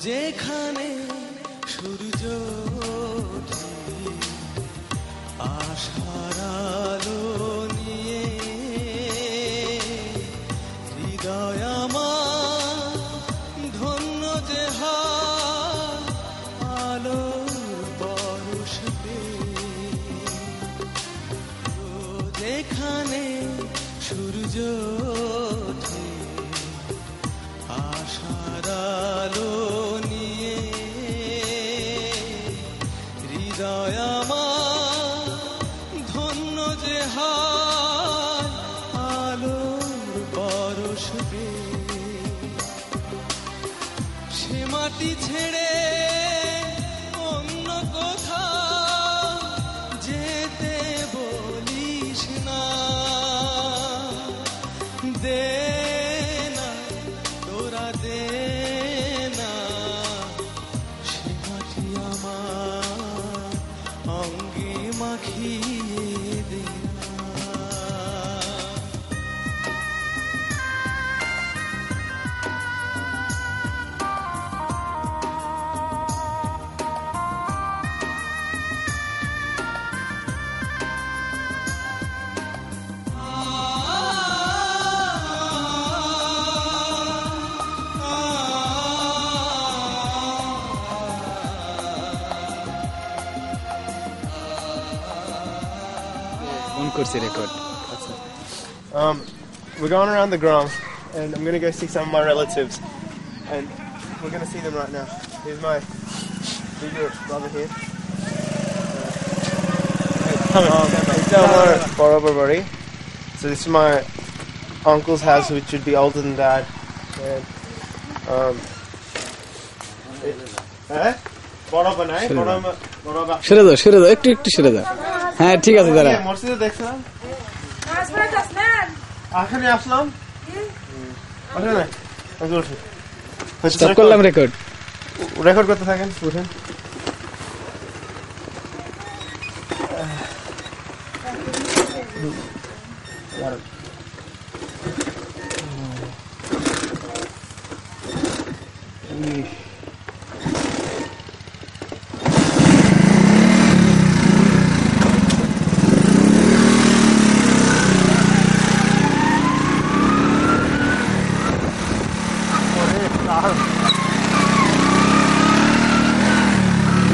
যেখানে সূর্য ওঠে আশার আলো নিয়ে, হৃদয় আমার ধন্য যে হয় আলোর পরশ পেয়ে। যেখানে সূর্য ওঠে আশার আলো নিয়ে, হৃদয় আমার ধন্য যে হয় আলোর পরশ পেয়ে। সে মাটি ছেড়ে অন্য কোথাও যেতে বলিস না, দে না তোরা দে না, সে মাটি আমার অঙ্গে মাখিয়ে দে না। We're going around the Grom, and I'm going to go see some of my relatives, and we're going to see them right now. Here's my bigger brother here. So this is my uncle's house, which should be older than Dad. And, সরে দাও একটু সরে দাও। হ্যাঁ ঠিক আছে দাঁড়া। মসজিদে দেখছিলাম এখানে আসলাম, স্টপ করলাম রেকর্ড করতে থাকেন। উঠেন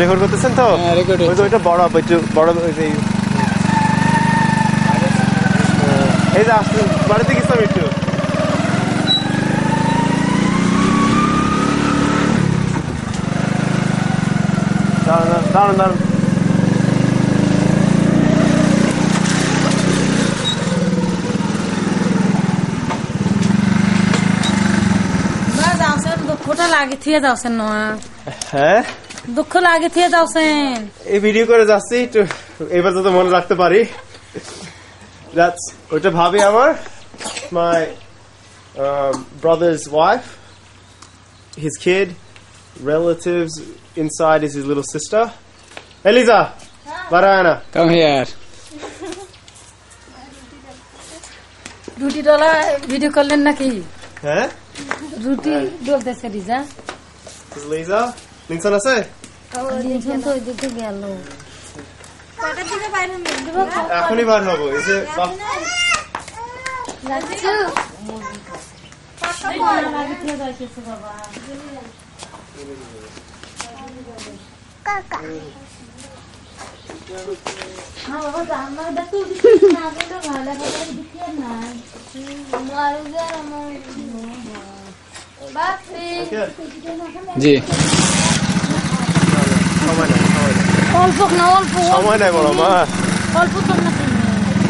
রেকর্ড করতেছেন তো? ওইটা বড় এই যে আসলে বাড়িতে গেছিলাম একটু। দাঁড়ান দুঃখটা লাগে থিয়ে যাচ্ছেন না? হ্যাঁ দুঃখ লাগে থিয়ে যাচ্ছেন। এই ভিডিও করে যাচ্ছি একটু, এবার যাতে মনে রাখতে পারি। ওইটা ভাবি আমার, my brother's wife, his kid, relatives. Inside is his little sister. Eliza, Varana, come here. রুটি ডলা ভিডিও করলেন নাকি? হ্যাঁ রুটি ডলতেছে রিজা। লিজা লিনসন আছে? লিনসন তো ওইদিকে গেল। এখনই বার হবো। এই যে জি অল্প না অল্প সময় নাই বড় মা, অল্প তো না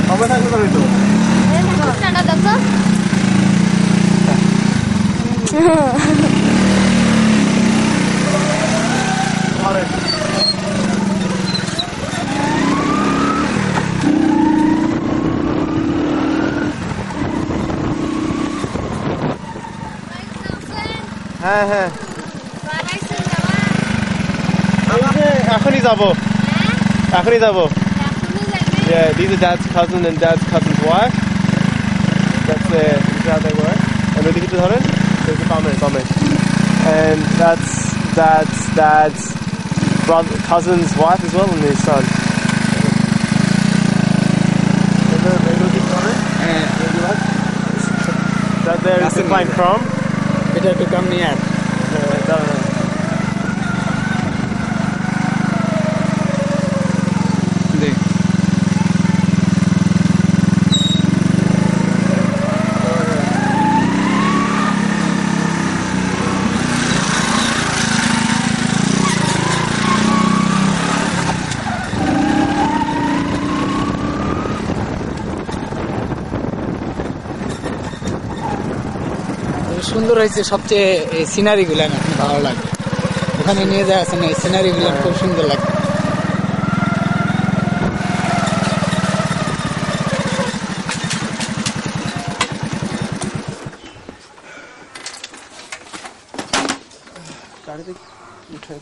সময় থাকলে তবে তো হ্যাঁ হ্যাঁ এখনই যাবো। Yeah, these are Dad's cousin and Dad's cousin's wife. That's how they work. And look at the there's a bummer. And that's dad's brother, cousin's wife as well, and his son. হ্যাঁ That there is That's the amazing. plane from? এটা একটু কম নিয়ে আর Don't know. দেখ সুন্দর হয়েছে সবচেয়ে এই scenery গুলো আমার খুব ভালো লাগে ওখানে নিয়ে যাওয়া আছে না এই সিনারি গুলো খুব সুন্দর লাগে গাড়িতে উঠে